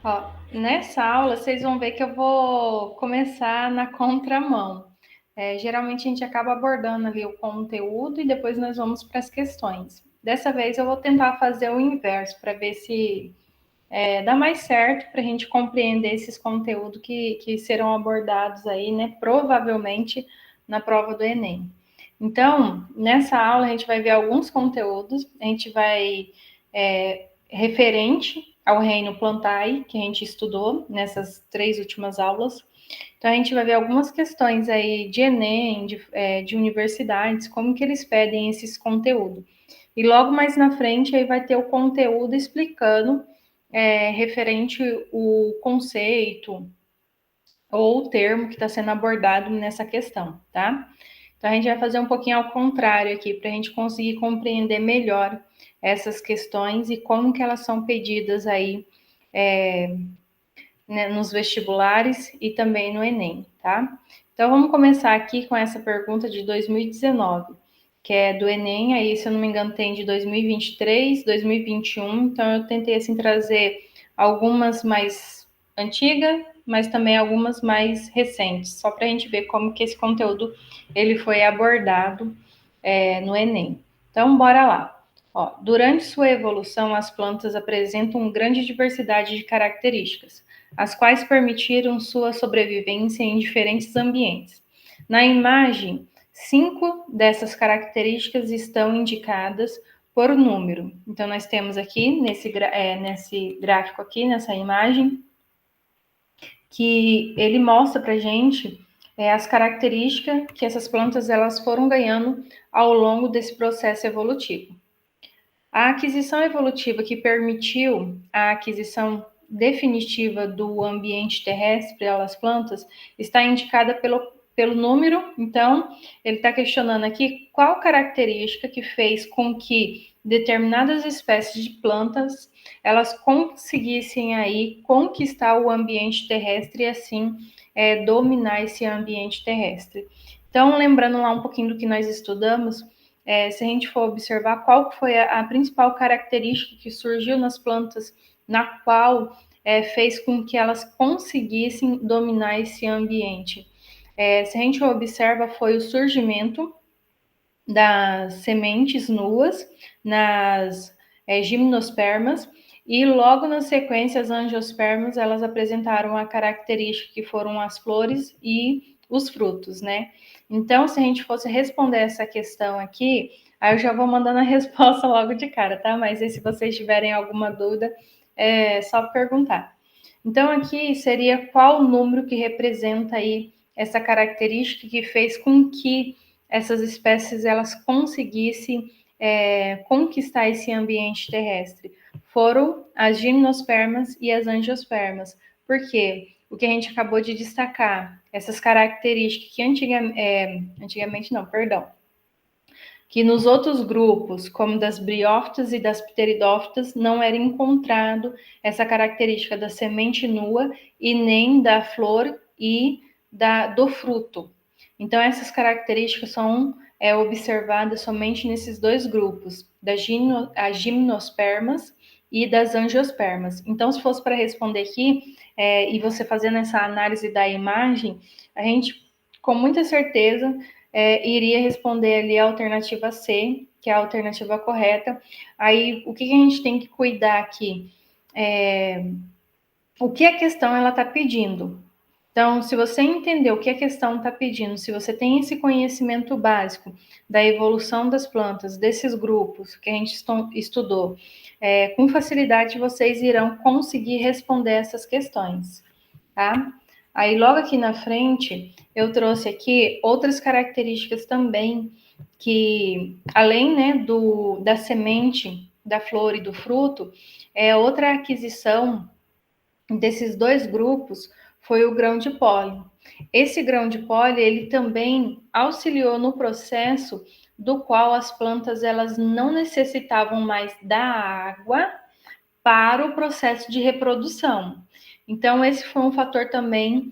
Ó, nessa aula, vocês vão ver que eu vou começar na contramão. Geralmente a gente acaba abordando ali o conteúdo e depois nós vamos para as questões. Dessa vez eu vou tentar fazer o inverso para ver se dá mais certo para a gente compreender esses conteúdos que serão abordados aí, né? Provavelmente na prova do Enem. Então, nessa aula a gente vai ver alguns conteúdos, a gente vai referente ao reino Plantae, que a gente estudou nessas 3 últimas aulas. Então, a gente vai ver algumas questões aí de Enem, de universidades, como que eles pedem esses conteúdos. E logo mais na frente, aí vai ter o conteúdo explicando referente o conceito ou o termo que está sendo abordado nessa questão, tá? Então, a gente vai fazer um pouquinho ao contrário aqui, para a gente conseguir compreender melhor essas questões e como que elas são pedidas aí né, nos vestibulares e também no Enem, tá? Então, vamos começar aqui com essa pergunta de 2019, que é do Enem, aí, se eu não me engano, tem de 2023, 2021, então eu tentei, assim, trazer algumas mais antigas, mas também algumas mais recentes, só para a gente ver como que esse conteúdo, ele foi abordado no Enem. Então, bora lá. Ó, durante sua evolução, as plantas apresentam grande diversidade de características, as quais permitiram sua sobrevivência em diferentes ambientes. Na imagem, 5 dessas características estão indicadas por número. Então, nós temos aqui, nesse gráfico aqui, nessa imagem, que ele mostra para a gente as características que essas plantas elas foram ganhando ao longo desse processo evolutivo. A aquisição evolutiva que permitiu a aquisição definitiva do ambiente terrestre pelas plantas está indicada pelo número. Então, ele está questionando aqui qual característica que fez com que determinadas espécies de plantas elas conseguissem aí conquistar o ambiente terrestre e assim dominar esse ambiente terrestre. Então, lembrando lá um pouquinho do que nós estudamos, se a gente for observar qual foi a principal característica que surgiu nas plantas, na qual fez com que elas conseguissem dominar esse ambiente. Se a gente observa, foi o surgimento das sementes nuas nas gimnospermas, e logo na sequência as angiospermas elas apresentaram a característica que foram as flores e os frutos, né? Então, se a gente fosse responder essa questão aqui, aí eu já vou mandando a resposta logo de cara, tá? Mas aí, se vocês tiverem alguma dúvida, é só perguntar. Então, aqui seria qual o número que representa aí essa característica que fez com que essas espécies elas conseguissem conquistar esse ambiente terrestre. Foram as gimnospermas e as angiospermas. Por quê? O que a gente acabou de destacar, essas características que antigamente não, perdão, que nos outros grupos, como das briófitas e das pteridófitas, não era encontrado essa característica da semente nua e nem da flor e do fruto. Então, essas características são observadas somente nesses 2 grupos, das gimnospermas e das angiospermas. Então, se fosse para responder aqui, e você fazendo essa análise da imagem, a gente, com muita certeza, iria responder ali a alternativa C, que é a alternativa correta. Aí, o que a gente tem que cuidar aqui? O que a questão ela está pedindo? Então, se você entender o que a questão está pedindo, se você tem esse conhecimento básico da evolução das plantas, desses grupos que a gente estudou, com facilidade vocês irão conseguir responder essas questões, tá? Aí, logo aqui na frente, eu trouxe aqui outras características também que, além, né, da semente, da flor e do fruto, outra aquisição desses 2 grupos foi o grão de pólen. Esse grão de pólen, ele também auxiliou no processo do qual as plantas elas não necessitavam mais da água para o processo de reprodução. Então, esse foi um fator também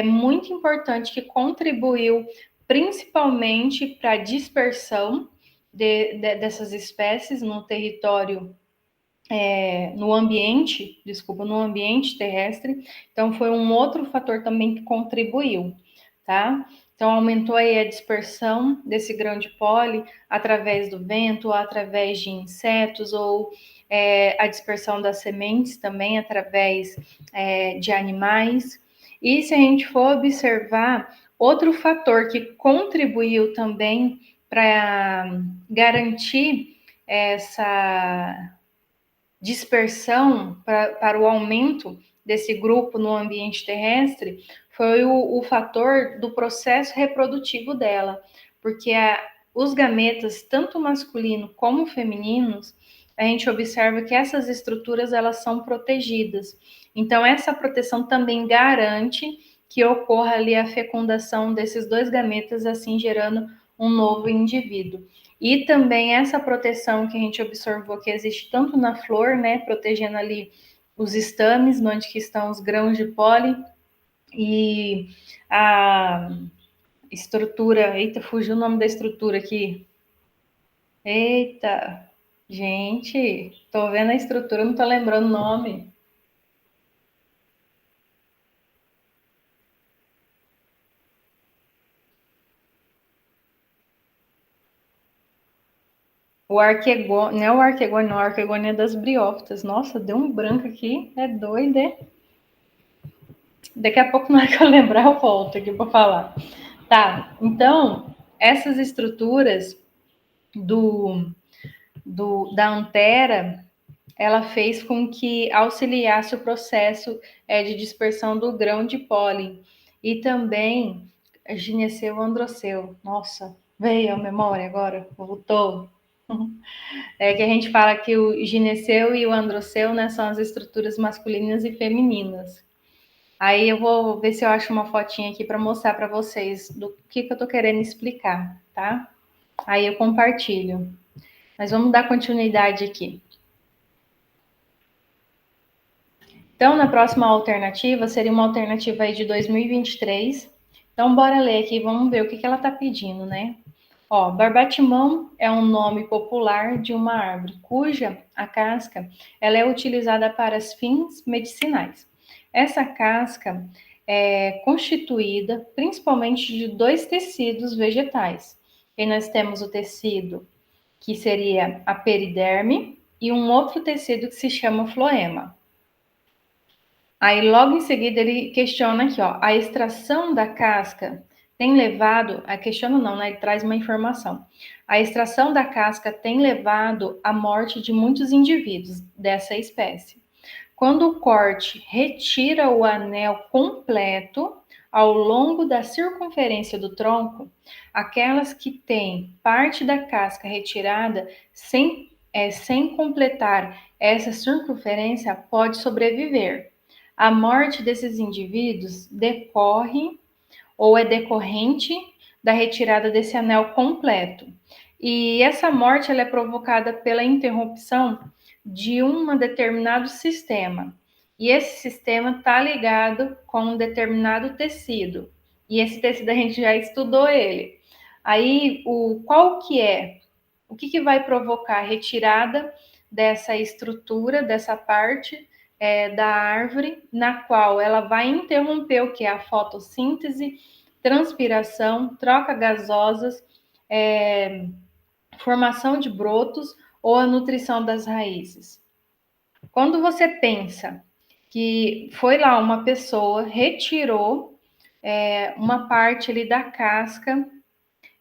muito importante que contribuiu principalmente para a dispersão dessas espécies no território no ambiente terrestre. Então, foi um outro fator também que contribuiu, tá? Então, aumentou aí a dispersão desse grão de pólen através do vento, através de insetos, ou a dispersão das sementes também através de animais. E se a gente for observar, outro fator que contribuiu também para garantir essa dispersão para o aumento desse grupo no ambiente terrestre foi o fator do processo reprodutivo dela, porque os gametas, tanto masculino como femininos, a gente observa que essas estruturas elas são protegidas. Então, essa proteção também garante que ocorra ali a fecundação desses dois gametas, assim gerando um novo indivíduo. E também essa proteção que a gente observou que existe tanto na flor, né, protegendo ali os estames, onde que estão os grãos de pólen, e a estrutura, eita, fugiu o nome da estrutura aqui. Eita, gente, tô vendo a estrutura, não tô lembrando o nome. O arquegônio, não é o arquegônio, não, o arquegônio é das briófitas. Nossa, deu um branco aqui, é doido, é? Daqui a pouco, na hora que eu lembrar, eu volto aqui para falar. Tá, então, essas estruturas da antera, ela fez com que auxiliasse o processo de dispersão do grão de pólen. E também gineceu androceu. Nossa, veio a memória agora, voltou. É que a gente fala que o gineceu e o androceu, né, são as estruturas masculinas e femininas. Aí eu vou ver se eu acho uma fotinha aqui para mostrar para vocês do que eu tô querendo explicar, tá? Aí eu compartilho. Mas vamos dar continuidade aqui. Então, na próxima alternativa, seria uma alternativa aí de 2023. Então, bora ler aqui, vamos ver o que ela está pedindo, né? Ó, barbatimão é um nome popular de uma árvore cuja a casca ela é utilizada para fins medicinais. Essa casca é constituída principalmente de dois tecidos vegetais. E nós temos o tecido que seria a periderme e um outro tecido que se chama floema. Aí logo em seguida ele questiona aqui, ó, a extração da casca tem levado, a questiona não, né? Ele traz uma informação. A extração da casca tem levado à morte de muitos indivíduos dessa espécie. Quando o corte retira o anel completo ao longo da circunferência do tronco, aquelas que têm parte da casca retirada sem completar essa circunferência pode sobreviver. A morte desses indivíduos decorre ou é decorrente da retirada desse anel completo. E essa morte ela é provocada pela interrupção de um determinado sistema. E esse sistema está ligado com um determinado tecido. E esse tecido a gente já estudou ele. Aí, qual que é? O que vai provocar a retirada dessa estrutura, dessa parte da árvore, na qual ela vai interromper o que é a fotossíntese, transpiração, troca gasosas, formação de brotos ou a nutrição das raízes. Quando você pensa que foi lá uma pessoa, retirou uma parte ali da casca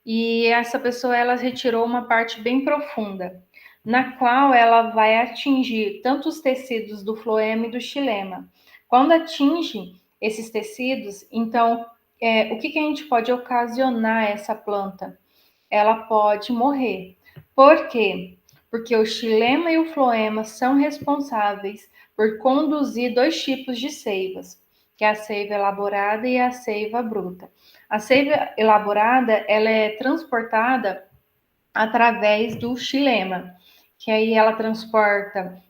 e essa pessoa ela retirou uma parte bem profunda, na qual ela vai atingir tanto os tecidos do floema e do xilema. Quando atinge esses tecidos, então o que a gente pode ocasionar essa planta? Ela pode morrer. Por quê? Porque o xilema e o floema são responsáveis por conduzir dois tipos de seivas, que é a seiva elaborada e a seiva bruta. A seiva elaborada, ela é transportada através do xilema, que aí ela transporta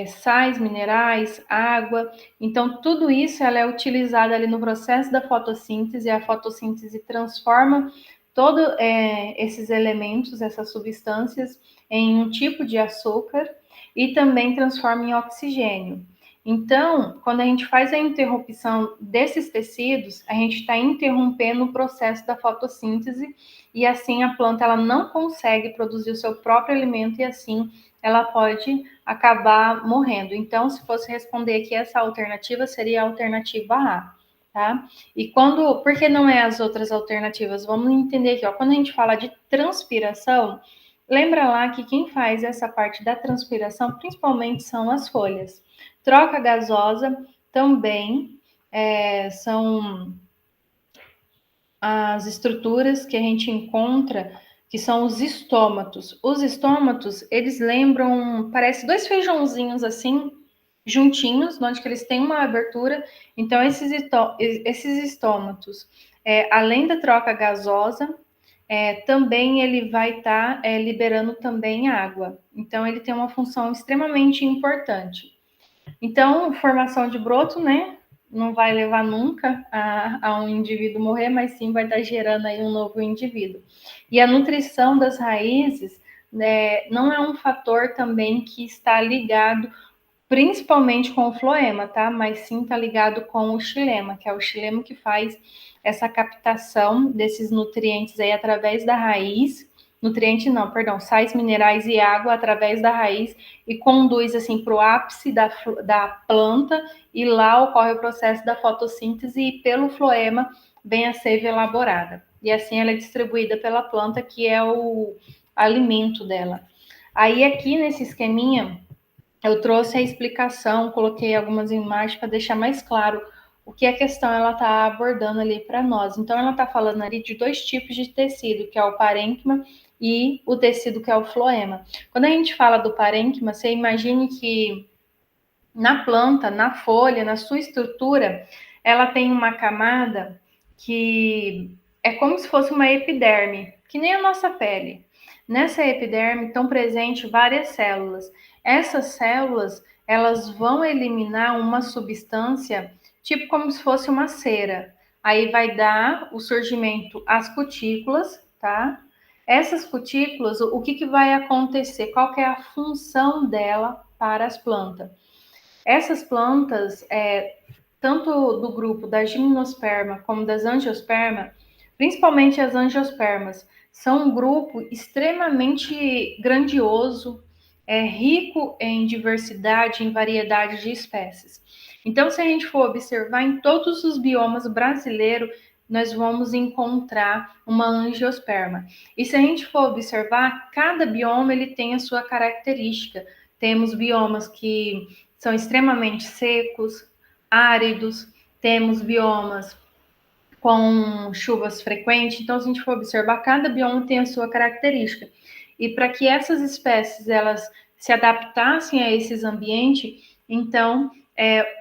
sais, minerais, água. Então, tudo isso ela é utilizada ali no processo da fotossíntese. A fotossíntese transforma todos esses elementos, essas substâncias, em um tipo de açúcar. e também transforma em oxigênio. Então, quando a gente faz a interrupção desses tecidos, a gente está interrompendo o processo da fotossíntese e assim a planta ela não consegue produzir o seu próprio alimento e assim ela pode acabar morrendo. Então, se fosse responder aqui, essa alternativa seria a alternativa A, tá? E por que não é as outras alternativas? Vamos entender aqui, ó. Quando a gente fala de transpiração, lembra lá que quem faz essa parte da transpiração, principalmente, são as folhas. Troca gasosa também são as estruturas que a gente encontra, que são os estômatos. Os estômatos, eles lembram, parece dois feijãozinhos assim, juntinhos, onde que eles têm uma abertura. Então, esses estômatos, além da troca gasosa, também ele vai estar liberando também água. Então, ele tem uma função extremamente importante. Então, formação de broto, né? Não vai levar nunca a um indivíduo morrer, mas sim vai estar gerando aí um novo indivíduo. E a nutrição das raízes, né, não é um fator também que está ligado principalmente com o floema, tá? Mas sim está ligado com o xilema, que é o xilema que faz essa captação desses nutrientes aí através da raiz, nutriente não, perdão, sais minerais e água através da raiz e conduz assim para o ápice da planta e lá ocorre o processo da fotossíntese e pelo floema vem a seiva elaborada. E assim ela é distribuída pela planta, que é o alimento dela. Aí aqui nesse esqueminha eu trouxe a explicação, coloquei algumas imagens para deixar mais claro o que a questão ela está abordando ali para nós. Então, ela está falando ali de dois tipos de tecido, que é o parênquima e o tecido que é o floema. Quando a gente fala do parênquima, você imagine que na planta, na folha, na sua estrutura, ela tem uma camada que é como se fosse uma epiderme, que nem a nossa pele. Nessa epiderme estão presentes várias células. Essas células, elas vão eliminar uma substância, tipo como se fosse uma cera. Aí vai dar o surgimento às cutículas, tá? Essas cutículas, o que vai acontecer? Qual que é a função dela para as plantas? Essas plantas, tanto do grupo da gimnosperma como das angiosperma, principalmente as angiospermas, são um grupo extremamente grandioso, rico em diversidade, em variedade de espécies. Então, se a gente for observar em todos os biomas brasileiros, nós vamos encontrar uma angiosperma. E se a gente for observar, cada bioma ele tem a sua característica. Temos biomas que são extremamente secos, áridos, temos biomas com chuvas frequentes. Então, se a gente for observar, cada bioma tem a sua característica. E para que essas espécies elas se adaptassem a esses ambientes, então,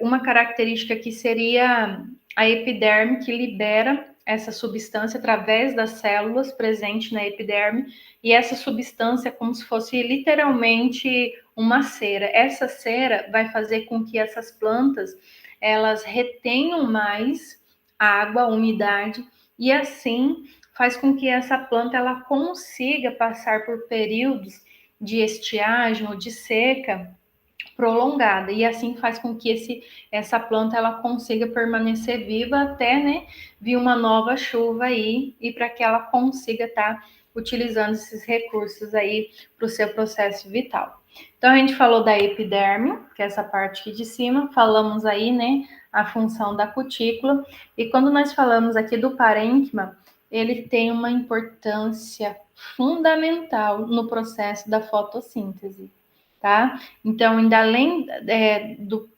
uma característica que seria a epiderme, que libera essa substância através das células presentes na epiderme, e essa substância é como se fosse literalmente uma cera. Essa cera vai fazer com que essas plantas elas retenham mais água, umidade, e assim faz com que essa planta ela consiga passar por períodos de estiagem ou de seca prolongada, e assim faz com que essa planta ela consiga permanecer viva até, né, vir uma nova chuva aí e para que ela consiga estar utilizando esses recursos aí para o seu processo vital. Então a gente falou da epiderme, que é essa parte aqui de cima, falamos aí, né, a função da cutícula, e quando nós falamos aqui do parênquima, ele tem uma importância fundamental no processo da fotossíntese. Tá? Então, ainda além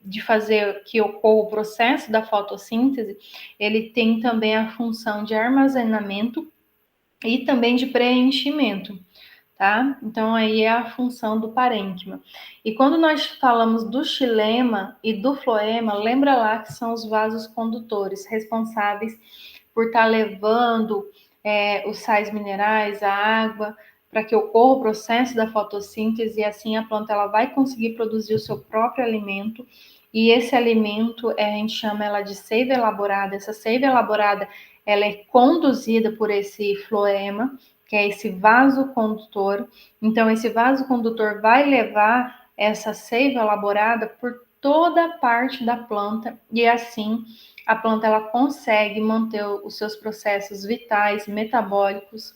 de fazer que ocorra o processo da fotossíntese, ele tem também a função de armazenamento e também de preenchimento, tá? Então, aí é a função do parênquima. E quando nós falamos do xilema e do floema, lembra lá que são os vasos condutores responsáveis por estar levando os sais minerais, a água, para que ocorra o processo da fotossíntese e assim a planta ela vai conseguir produzir o seu próprio alimento. E esse alimento, a gente chama ela de seiva elaborada. Essa seiva elaborada, ela é conduzida por esse floema, que é esse vaso condutor. Então, esse vaso condutor vai levar essa seiva elaborada por toda a parte da planta e assim a planta ela consegue manter os seus processos vitais, metabólicos.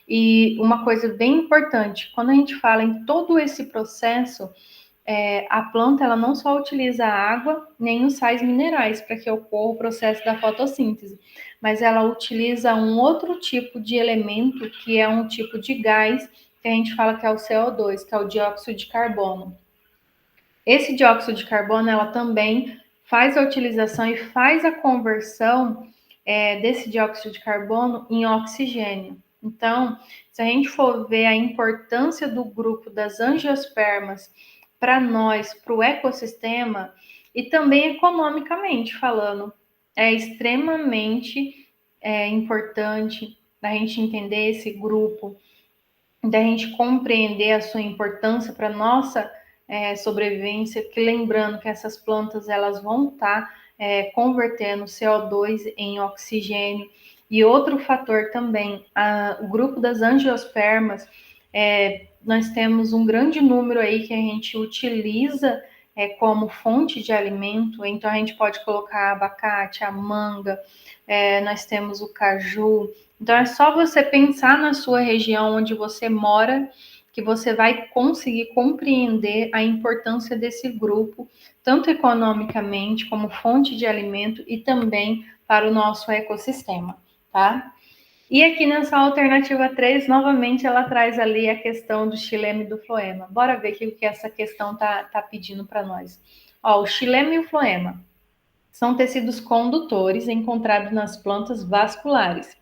E uma coisa bem importante, quando a gente fala em todo esse processo, a planta ela não só utiliza a água nem os sais minerais para que ocorra o processo da fotossíntese, mas ela utiliza um outro tipo de elemento que é um tipo de gás que a gente fala que é o CO2, que é o dióxido de carbono. Esse dióxido de carbono ela também faz a utilização e faz a conversão desse dióxido de carbono em oxigênio. Então, se a gente for ver a importância do grupo das angiospermas para nós, para o ecossistema, e também economicamente falando, é extremamente importante a gente entender esse grupo, da gente compreender a sua importância para nossa sobrevivência, que lembrando que essas plantas elas vão estar convertendo CO2 em oxigênio. E outro fator também, o grupo das angiospermas, nós temos um grande número aí que a gente utiliza como fonte de alimento, então a gente pode colocar abacate, a manga, nós temos o caju. Então é só você pensar na sua região onde você mora, que você vai conseguir compreender a importância desse grupo, tanto economicamente como fonte de alimento e também para o nosso ecossistema, tá? E aqui nessa alternativa 3, novamente, ela traz ali a questão do xilema e do floema. Bora ver o que essa questão tá pedindo para nós. Ó, o xilema e o floema são tecidos condutores encontrados nas plantas vasculares.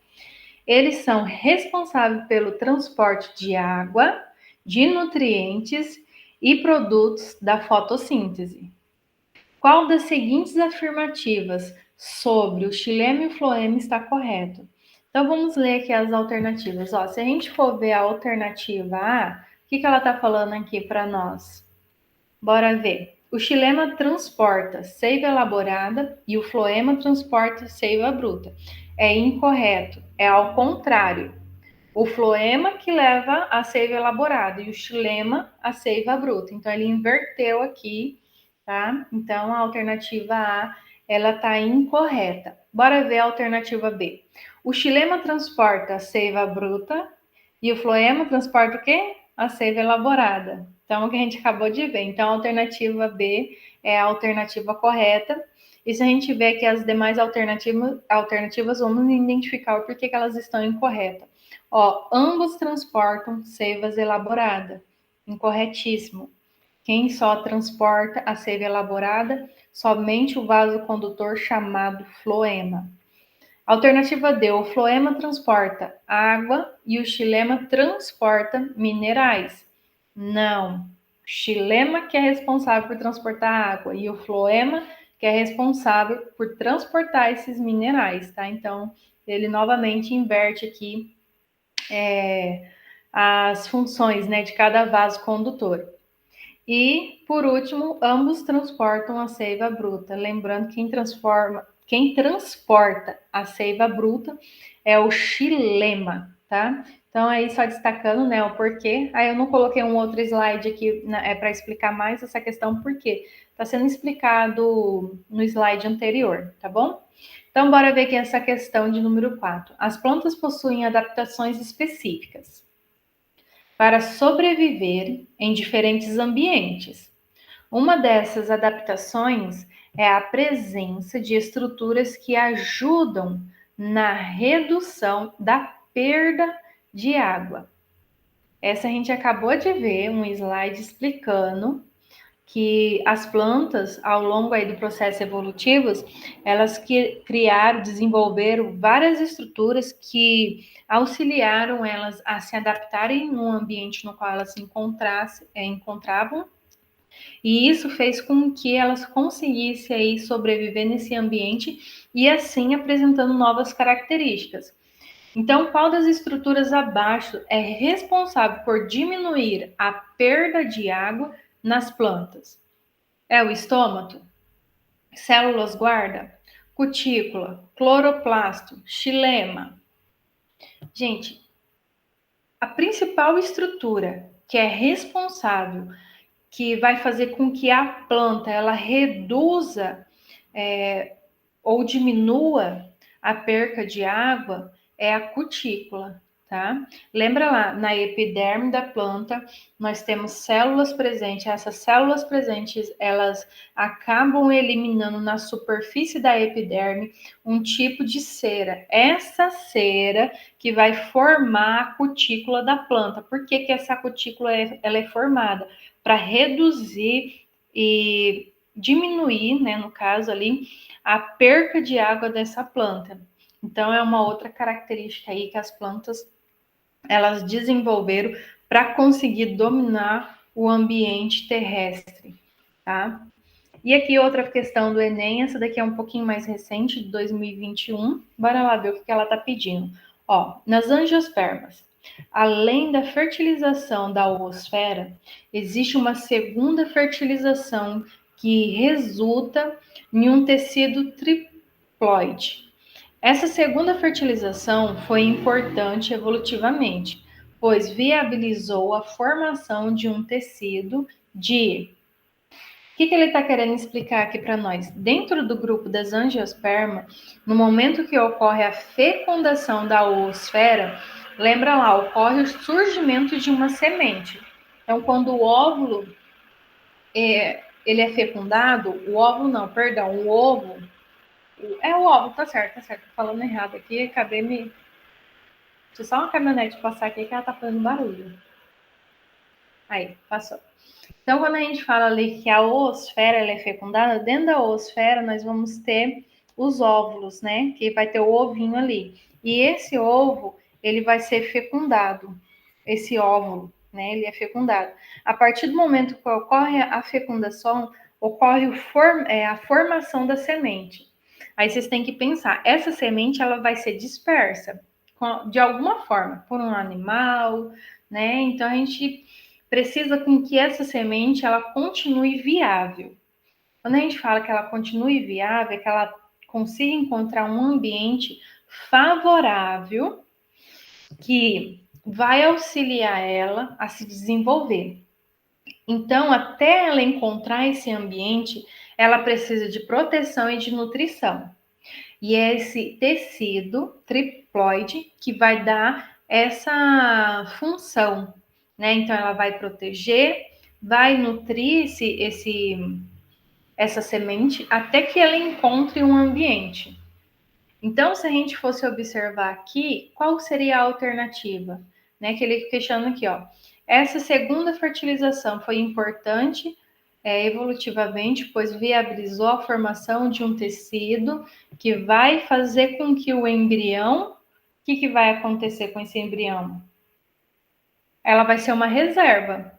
Eles são responsáveis pelo transporte de água, de nutrientes e produtos da fotossíntese. Qual das seguintes afirmativas sobre o xilema e o floema está correto? Então vamos ler aqui as alternativas. Ó, se a gente for ver a alternativa A, o que ela está falando aqui para nós? Bora ver. O xilema transporta seiva elaborada e o floema transporta seiva bruta. É incorreto, é ao contrário. O floema que leva a seiva elaborada e o xilema a seiva bruta. Então ele inverteu aqui, tá? Então a alternativa A ela está incorreta. Bora ver a alternativa B. O xilema transporta a seiva bruta e o floema transporta o quê? A seiva elaborada. Então, o que a gente acabou de ver. Então, a alternativa B é a alternativa correta. E se a gente ver aqui as demais alternativas vamos identificar o porquê que elas estão incorretas. Ó, ambos transportam seivas elaboradas. Incorretíssimo. Quem só transporta a seiva elaborada? Somente o vaso condutor chamado floema. Alternativa D, o floema transporta água e o xilema transporta minerais. Não. O xilema que é responsável por transportar água e o floema que é responsável por transportar esses minerais, tá? Então, ele novamente inverte aqui as funções, né, de cada vaso condutor. E, por último, ambos transportam a seiva bruta. Lembrando que quem transporta a seiva bruta é o xilema, tá? Então, aí só destacando, né, o porquê. Aí eu não coloquei um outro slide aqui para explicar mais essa questão, porque está sendo explicado no slide anterior, tá bom? Então, bora ver aqui essa questão de número 4. As plantas possuem adaptações específicas para sobreviver em diferentes ambientes. Uma dessas adaptações é a presença de estruturas que ajudam na redução da perda de água. Essa a gente acabou de ver um slide explicando que as plantas, ao longo aí do processo evolutivo, elas criaram, desenvolveram várias estruturas que auxiliaram elas a se adaptarem no ambiente no qual elas se encontravam, e isso fez com que elas conseguissem aí sobreviver nesse ambiente e assim apresentando novas características. Então, qual das estruturas abaixo é responsável por diminuir a perda de água nas plantas? É o estômago, células guarda, cutícula, cloroplasto, xilema. Gente, a principal estrutura que é responsável que vai fazer com que a planta ela reduza ou diminua a perca de água é a cutícula, tá? Lembra lá, na epiderme da planta, nós temos células presentes. Essas células presentes, elas acabam eliminando na superfície da epiderme um tipo de cera. Essa cera que vai formar a cutícula da planta. Por que que essa cutícula ela é formada? Para reduzir e diminuir, né, no caso ali, a perca de água dessa planta. Então, é uma outra característica aí que as plantas elas desenvolveram para conseguir dominar o ambiente terrestre, tá? E aqui outra questão do Enem, essa daqui é um pouquinho mais recente, de 2021. Bora lá ver o que ela está pedindo. Ó, nas angiospermas, além da fertilização da oosfera, existe uma segunda fertilização que resulta em um tecido triploide. Essa segunda fertilização foi importante evolutivamente, pois viabilizou a formação de um tecido de. O que ele está querendo explicar aqui para nós? Dentro do grupo das angiospermas, no momento que ocorre a fecundação da oosfera, lembra lá, ocorre o surgimento de uma semente. Então, quando o óvulo ele é fecundado, o óvulo não, perdão, o ovo, é o óvulo, tá certo, tô falando errado aqui, acabei me... Deixa só uma caminhonete passar aqui que ela tá fazendo barulho. Aí, passou. Então, quando a gente fala ali que a oosfera ela é fecundada, dentro da oosfera nós vamos ter os óvulos, né? Que vai ter o ovinho ali. E esse ovo, ele vai ser fecundado. Esse óvulo, né? Ele é fecundado. A partir do momento que ocorre a fecundação, ocorre a formação da semente. Aí vocês têm que pensar, essa semente ela vai ser dispersa de alguma forma, por um animal, né? Então a gente precisa com que essa semente ela continue viável. Quando a gente fala que ela continue viável, é que ela consiga encontrar um ambiente favorável que vai auxiliar ela a se desenvolver. Então, até ela encontrar esse ambiente, ela precisa de proteção e de nutrição. E é esse tecido triploide que vai dar essa função, né? Então, ela vai proteger, vai nutrir essa semente até que ela encontre um ambiente. Então, se a gente fosse observar aqui, qual seria a alternativa? Né? Que ele questiona aqui, ó. Essa segunda fertilização foi importante evolutivamente, pois viabilizou a formação de um tecido que vai fazer com que o embrião, o que vai acontecer com esse embrião? Ela vai ser uma reserva,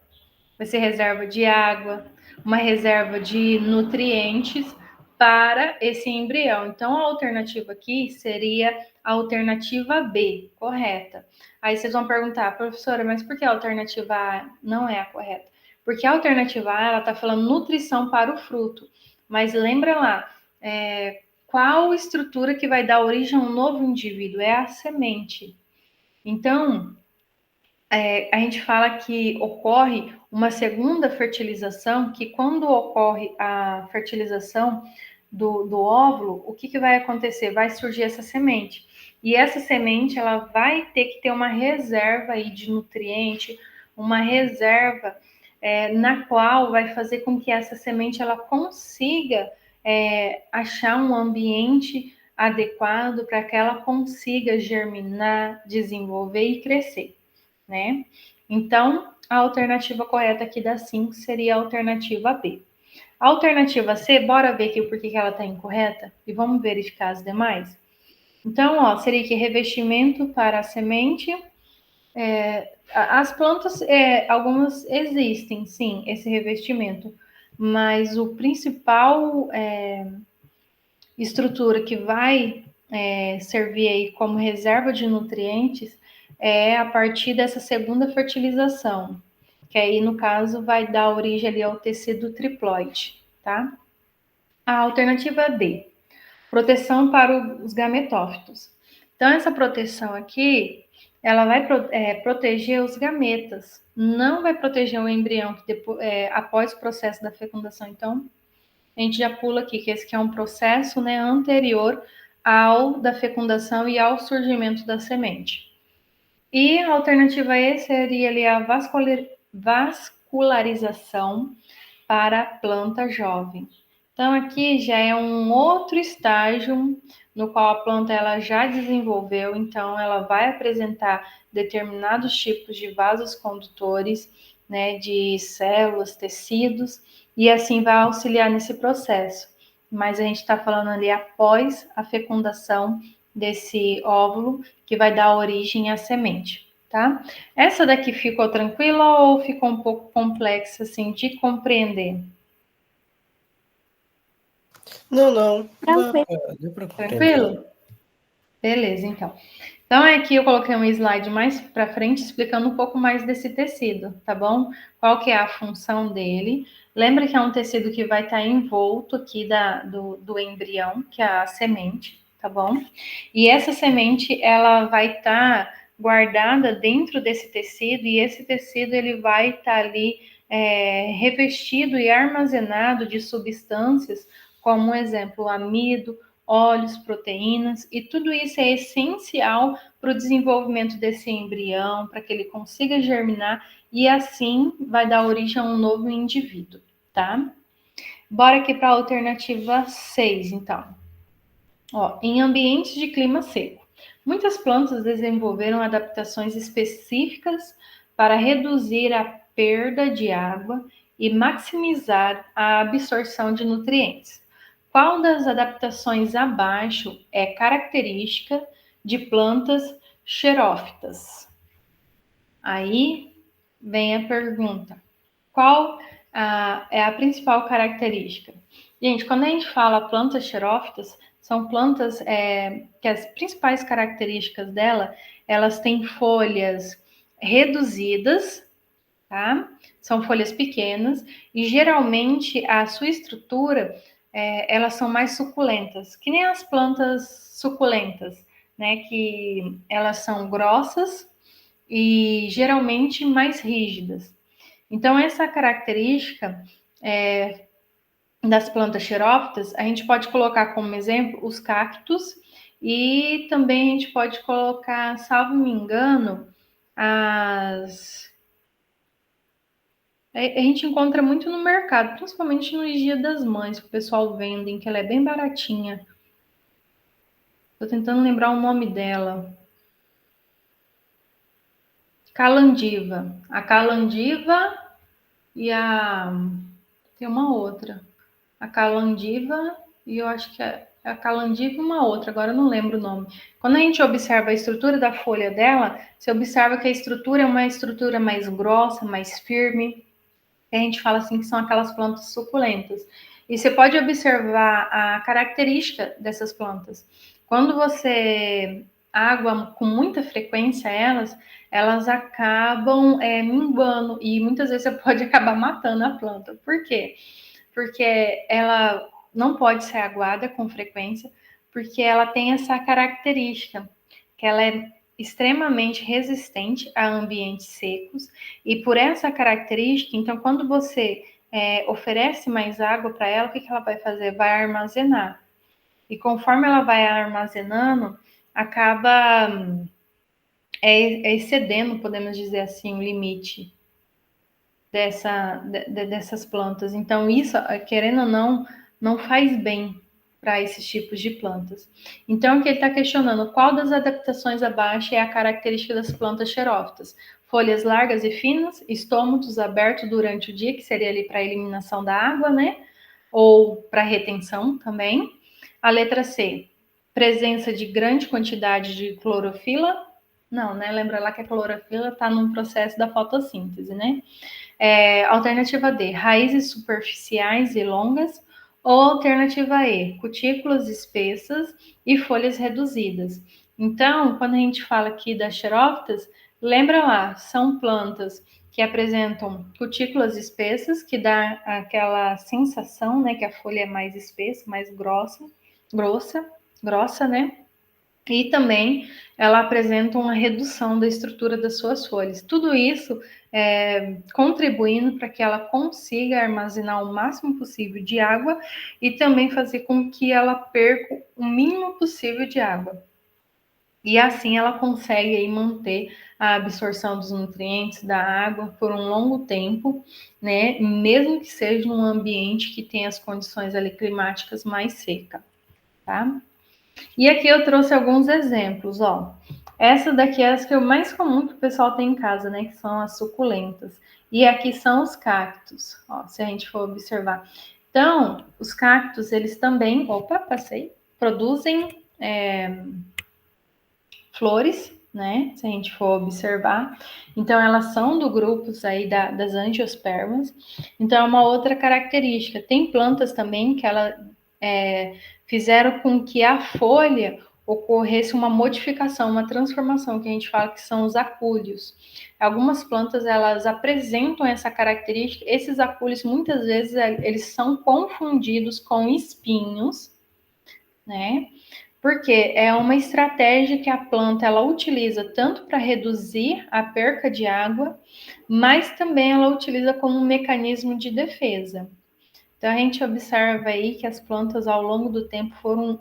vai ser reserva de água, uma reserva de nutrientes para esse embrião. Então, a alternativa aqui seria a alternativa B, correta. Aí vocês vão perguntar, professora, mas por que a alternativa A não é a correta? Porque a alternativa A, ela está falando nutrição para o fruto. Mas lembra lá, qual estrutura que vai dar origem a um novo indivíduo? É a semente. Então, a gente fala que ocorre uma segunda fertilização, que quando ocorre a fertilização do óvulo, o que vai acontecer? Vai surgir essa semente. E essa semente, ela vai ter que ter uma reserva aí de nutriente, uma reserva na qual vai fazer com que essa semente ela consiga achar um ambiente adequado para que ela consiga germinar, desenvolver e crescer, né? Então, a alternativa correta aqui da 5 seria a alternativa B. A alternativa C, bora ver aqui por que ela está incorreta e vamos verificar as demais? Então, ó, seria que revestimento para a semente. As plantas, algumas existem, sim, esse revestimento, mas o principal estrutura que vai servir aí como reserva de nutrientes é a partir dessa segunda fertilização, que aí, no caso, vai dar origem ali ao tecido triploide, tá? A alternativa D, proteção para os gametófitos. Então, essa proteção aqui, ela vai proteger os gametas, não vai proteger o embrião que depois, após o processo da fecundação. Então, a gente já pula aqui, que esse aqui é um processo, né, anterior ao da fecundação e ao surgimento da semente. E a alternativa E seria ali a vascularização para a planta jovem. Então, aqui já é um outro estágio no qual a planta ela já desenvolveu, então ela vai apresentar determinados tipos de vasos condutores, né, de células, tecidos, e assim vai auxiliar nesse processo. Mas a gente está falando ali após a fecundação desse óvulo, que vai dar origem à semente, tá? Essa daqui ficou tranquila ou ficou um pouco complexa, assim, de compreender? Não. Tranquilo. Deu para compreender. Tranquilo? Beleza, então. Então, aqui eu coloquei um slide mais para frente explicando um pouco mais desse tecido, tá bom? Qual que é a função dele. Lembra que é um tecido que vai estar envolto aqui do embrião, que é a semente, tá bom? E essa semente, ela vai estar guardada dentro desse tecido e esse tecido, ele vai estar ali revestido e armazenado de substâncias, como, um exemplo, amido, óleos, proteínas, e tudo isso é essencial para o desenvolvimento desse embrião, para que ele consiga germinar e assim vai dar origem a um novo indivíduo, tá? Bora aqui para a alternativa 6, então. Ó, em ambientes de clima seco, muitas plantas desenvolveram adaptações específicas para reduzir a perda de água e maximizar a absorção de nutrientes. Qual das adaptações abaixo é característica de plantas xerófitas? Aí vem a pergunta: qual é a principal característica? Gente, quando a gente fala plantas xerófitas, são plantas que as principais características dela, elas têm folhas reduzidas, tá? São folhas pequenas e geralmente a sua estrutura, elas são mais suculentas, que nem as plantas suculentas, né? Que elas são grossas e geralmente mais rígidas. Então, essa característica das plantas xerófitas, a gente pode colocar como exemplo os cactos e também a gente pode colocar, salvo me engano, a gente encontra muito no mercado, principalmente no Dia das Mães, que o pessoal vende, que ela é bem baratinha. Tô tentando lembrar o nome dela. Calandiva. A calandiva e tem uma outra. A calandiva e eu acho que é a calandiva e uma outra, agora eu não lembro o nome. Quando a gente observa a estrutura da folha dela, você observa que a estrutura é uma estrutura mais grossa, mais firme. A gente fala assim que são aquelas plantas suculentas. E você pode observar a característica dessas plantas. Quando você água com muita frequência elas acabam minguando e muitas vezes você pode acabar matando a planta. Por quê? Porque ela não pode ser aguada com frequência, porque ela tem essa característica, que ela é extremamente resistente a ambientes secos, e por essa característica, então, quando você oferece mais água para ela, o que, que ela vai fazer? Vai armazenar. E conforme ela vai armazenando, acaba excedendo, podemos dizer assim, o limite dessas plantas. Então, isso, querendo ou não, não faz bem para esses tipos de plantas. Então, o que ele está questionando, qual das adaptações abaixo é a característica das plantas xerófitas? Folhas largas e finas, estômatos abertos durante o dia, que seria ali para a eliminação da água, né? Ou para retenção também. A letra C, presença de grande quantidade de clorofila. Não, né? Lembra lá que a clorofila está no processo da fotossíntese, né? Alternativa D, raízes superficiais e longas. Ou alternativa E, cutículas espessas e folhas reduzidas. Então, quando a gente fala aqui das xerófitas, lembra lá, são plantas que apresentam cutículas espessas, que dá aquela sensação, né, que a folha é mais espessa, mais grossa, né? E também ela apresenta uma redução da estrutura das suas folhas. Tudo isso contribuindo para que ela consiga armazenar o máximo possível de água e também fazer com que ela perca o mínimo possível de água. E assim ela consegue aí manter a absorção dos nutrientes da água por um longo tempo, né? Mesmo que seja num ambiente que tenha as condições ali climáticas mais secas, tá? E aqui eu trouxe alguns exemplos, ó. Essa daqui é as que é o mais comum que o pessoal tem em casa, né? Que são as suculentas. E aqui são os cactos, ó, se a gente for observar. Então, os cactos, eles também, produzem flores, né? Se a gente for observar. Então, elas são do grupo aí das angiospermas. Então, é uma outra característica. Tem plantas também que ela fizeram com que a folha ocorresse uma modificação, uma transformação, que a gente fala que são os acúlios. Algumas plantas, elas apresentam essa característica. Esses acúlios, muitas vezes, eles são confundidos com espinhos, né? Porque é uma estratégia que a planta ela utiliza tanto para reduzir a perca de água, mas também ela utiliza como um mecanismo de defesa. Então a gente observa aí que as plantas ao longo do tempo foram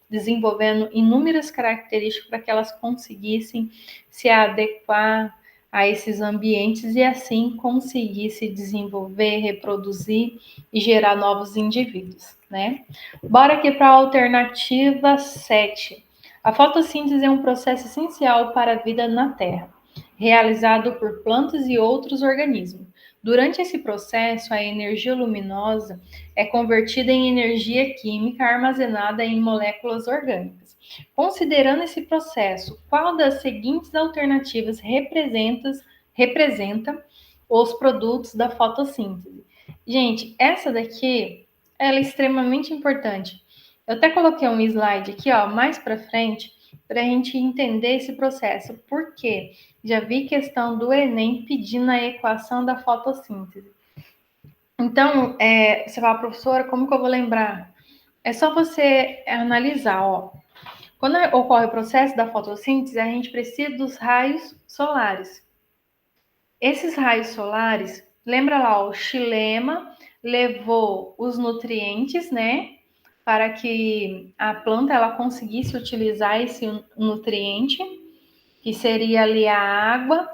desenvolvendo inúmeras características para que elas conseguissem se adequar a esses ambientes e assim conseguir se desenvolver, reproduzir e gerar novos indivíduos, né? Bora aqui para a alternativa 7. A fotossíntese é um processo essencial para a vida na Terra, realizado por plantas e outros organismos. Durante esse processo, a energia luminosa é convertida em energia química armazenada em moléculas orgânicas. Considerando esse processo, qual das seguintes alternativas representa os produtos da fotossíntese? Gente, essa daqui ela é extremamente importante. Eu até coloquei um slide aqui, ó, mais para frente, para a gente entender esse processo. Por quê? Já vi questão do Enem pedindo a equação da fotossíntese. Então, você fala, professora, como que eu vou lembrar? É só você analisar, ó. Quando ocorre o processo da fotossíntese, a gente precisa dos raios solares. Esses raios solares, lembra lá, o xilema levou os nutrientes, né? Para que a planta ela conseguisse utilizar esse nutriente, que seria ali a água.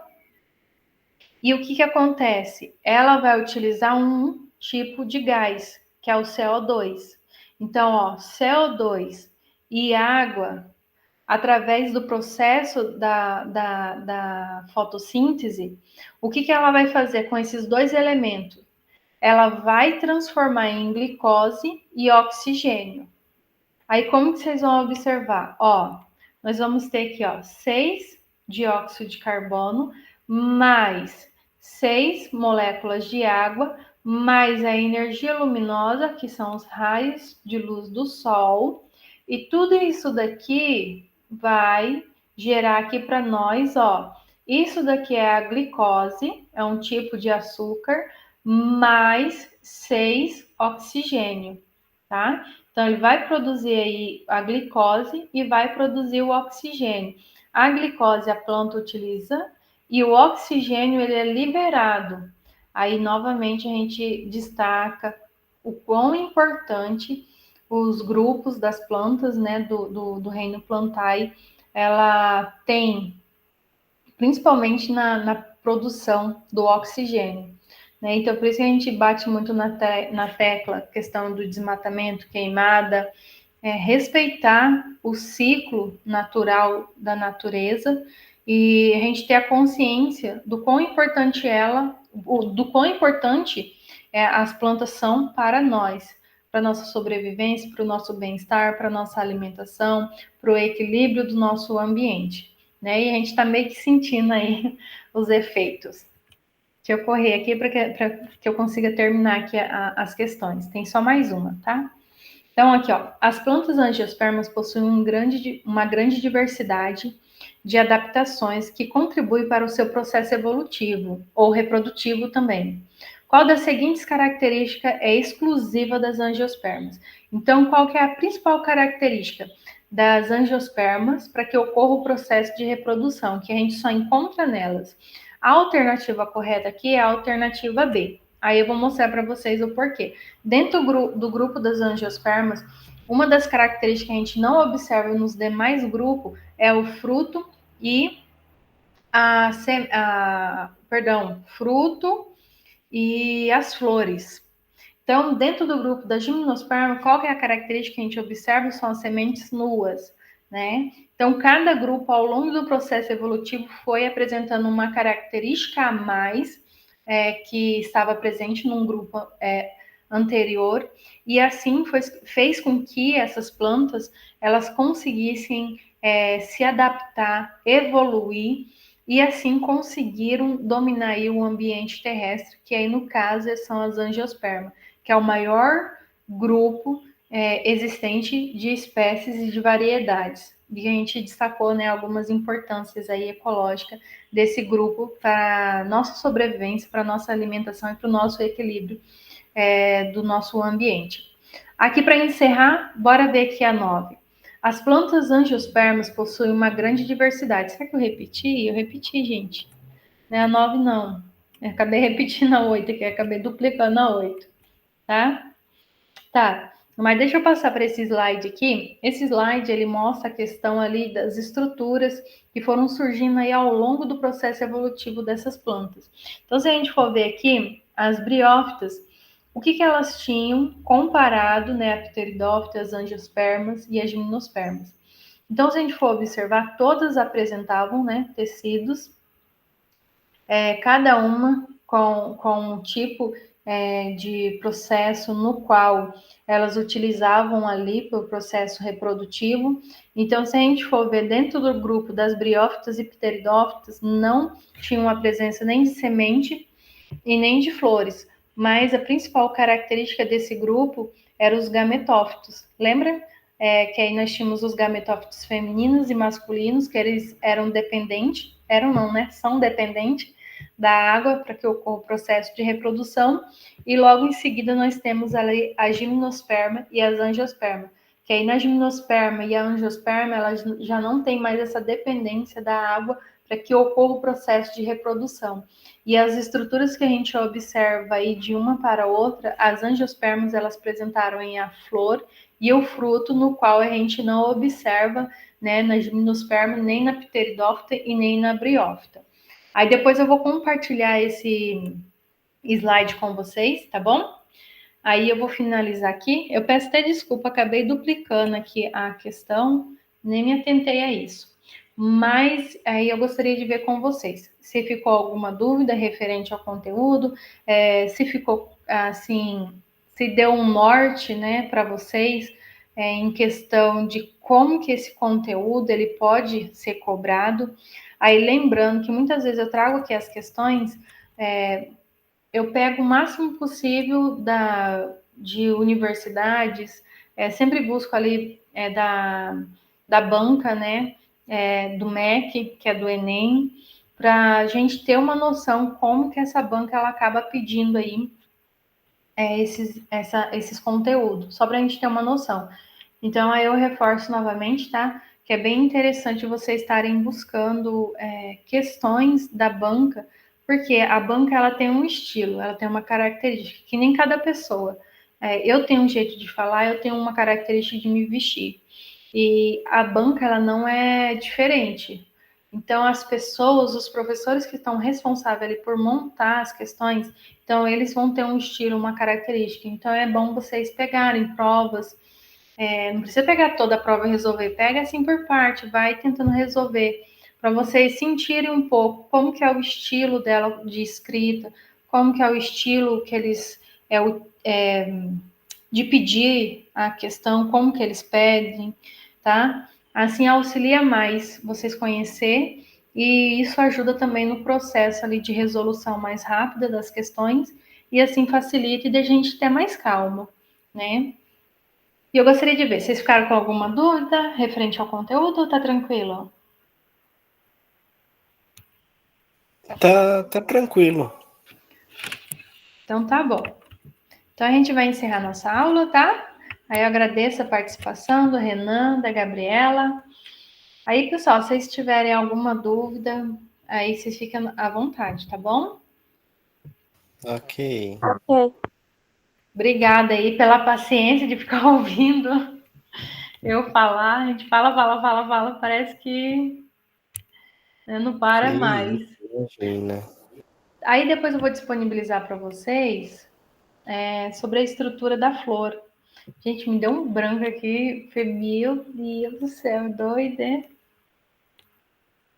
E o que acontece? Ela vai utilizar um tipo de gás, que é o CO2. Então, ó, CO2 e água, através do processo da fotossíntese, o que ela vai fazer com esses dois elementos? Ela vai transformar em glicose e oxigênio. Aí, como que vocês vão observar? Ó, nós vamos ter aqui, ó, 6 dióxido de carbono mais 6 moléculas de água, mais a energia luminosa, que são os raios de luz do sol. E tudo isso daqui vai gerar aqui para nós, ó, isso daqui é a glicose, é um tipo de açúcar, mais 6 oxigênio, tá? Então, ele vai produzir aí a glicose e vai produzir o oxigênio. A glicose a planta utiliza e o oxigênio ele é liberado. Aí, novamente, a gente destaca o quão importante os grupos das plantas, né, do reino plantae, ela tem, principalmente na produção do oxigênio. Né? Então, por isso que a gente bate muito na tecla questão do desmatamento, queimada, respeitar o ciclo natural da natureza e a gente ter a consciência do quão importante as plantas são para nós, para nossa sobrevivência, para o nosso bem-estar, para nossa alimentação, para o equilíbrio do nosso ambiente, né? E a gente está meio que sentindo aí os efeitos. Deixa eu correr aqui para que eu consiga terminar aqui as questões. Tem só mais uma, tá? Então, aqui, ó, as plantas angiospermas possuem uma grande diversidade de adaptações que contribuem para o seu processo evolutivo ou reprodutivo também. Qual das seguintes características é exclusiva das angiospermas? Então, qual que é a principal característica? das angiospermas para que ocorra o processo de reprodução, que a gente só encontra nelas. A alternativa correta aqui é a alternativa B. Aí eu vou mostrar para vocês o porquê. Dentro do grupo das angiospermas, uma das características que a gente não observa nos demais grupos é o fruto e fruto e as flores. Então, dentro do grupo da gimnosperma, qual que é a característica que a gente observa? São as sementes nuas, né? Então, cada grupo, ao longo do processo evolutivo, foi apresentando uma característica a mais que estava presente num grupo anterior, e assim fez com que essas plantas elas conseguissem se adaptar, evoluir, e assim conseguiram dominar aí o ambiente terrestre, que aí no caso são as angiospermas, que é o maior grupo existente de espécies e de variedades. E a gente destacou, né, algumas importâncias aí ecológicas desse grupo para nossa sobrevivência, para nossa alimentação e para o nosso equilíbrio do nosso ambiente. Aqui para encerrar, bora ver aqui a 9. As plantas angiospermas possuem uma grande diversidade. Será que eu repeti? Eu repeti, gente. Não é a 9, não. Eu acabei repetindo a 8 aqui, acabei duplicando a 8. Tá? Tá. Mas deixa eu passar para esse slide aqui. Esse slide, ele mostra a questão ali das estruturas que foram surgindo aí ao longo do processo evolutivo dessas plantas. Então, se a gente for ver aqui, as briófitas, o que elas tinham comparado, né, a pteridófitas, as angiospermas e as gimnospermas. Então, se a gente for observar, todas apresentavam, né, tecidos, cada uma com um tipo de processo no qual elas utilizavam ali para o processo reprodutivo. Então, se a gente for ver dentro do grupo das briófitas e pteridófitas, não tinham a presença nem de semente e nem de flores, mas a principal característica desse grupo eram os gametófitos. Lembra? Que aí nós tínhamos os gametófitos femininos e masculinos, que eles eram dependentes, eram não, né? São dependentes da água para que ocorra o processo de reprodução, e logo em seguida nós temos ali a gimnosperma e as angiospermas, que aí na gimnosperma e a angiosperma elas já não tem mais essa dependência da água para que ocorra o processo de reprodução. E as estruturas que a gente observa aí de uma para outra, as angiospermas elas apresentaram em a flor e o fruto, no qual a gente não observa, né, na gimnosperma, nem na pteridófita e nem na briófita. Aí depois eu vou compartilhar esse slide com vocês, tá bom? Aí eu vou finalizar aqui. Eu peço até desculpa, acabei duplicando aqui a questão, nem me atentei a isso. Mas aí eu gostaria de ver com vocês se ficou alguma dúvida referente ao conteúdo, se ficou assim, se deu um norte, né, para vocês em questão de como que esse conteúdo ele pode ser cobrado. Aí lembrando que muitas vezes eu trago aqui as questões, eu pego o máximo possível de universidades, sempre busco ali da banca, né, do MEC, que é do Enem, para a gente ter uma noção como que essa banca ela acaba pedindo aí esses conteúdos, só para a gente ter uma noção. Então, aí eu reforço novamente, tá? Que é bem interessante vocês estarem buscando questões da banca, porque a banca ela tem um estilo, ela tem uma característica, que nem cada pessoa. Eu tenho um jeito de falar, eu tenho uma característica de me vestir. E a banca ela não é diferente. Então, as pessoas, os professores que estão responsáveis ali por montar as questões, então eles vão ter um estilo, uma característica. Então, é bom vocês pegarem provas. Não precisa pegar toda a prova e resolver, pega assim por parte, vai tentando resolver, para vocês sentirem um pouco como que é o estilo dela de escrita, como que é o estilo que eles de pedir a questão, como que eles pedem, tá? Assim auxilia mais vocês conhecer, e isso ajuda também no processo ali de resolução mais rápida das questões, e assim facilita e deixa a gente ter mais calma, né? E eu gostaria de ver, vocês ficaram com alguma dúvida referente ao conteúdo ou tá tranquilo? Tá tranquilo. Então tá bom. Então a gente vai encerrar nossa aula, tá? Aí eu agradeço a participação do Renan, da Gabriela. Aí, pessoal, se vocês tiverem alguma dúvida, aí vocês ficam à vontade, tá bom? Ok. Obrigada aí pela paciência de ficar ouvindo eu falar. A gente fala, parece que não para mais. Imagina. Aí depois eu vou disponibilizar para vocês sobre a estrutura da flor. Gente, me deu um branco aqui. Meu Deus do céu, doida.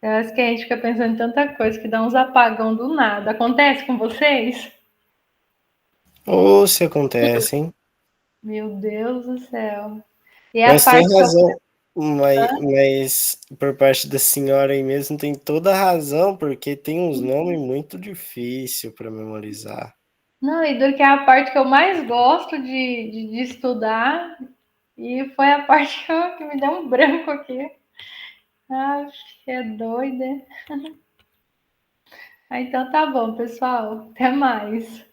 Eu acho que a gente fica pensando em tanta coisa que dá uns apagão do nada. Acontece com vocês? Ou se acontece, hein? Meu Deus do céu. E é a Mas tem parte que eu. razão. Mas por parte da senhora aí mesmo tem toda a razão, porque tem uns nomes muito difíceis para memorizar. Não, e duro que é a parte que eu mais gosto de estudar. E foi a parte que me deu um branco aqui. Ah, é doida. Ah, então tá bom, pessoal. Até mais.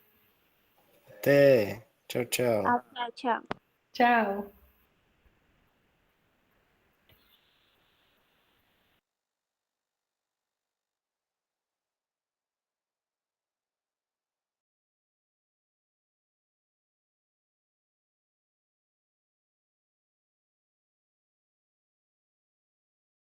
Até. Tchau, tchau. Até, tchau. Tchau.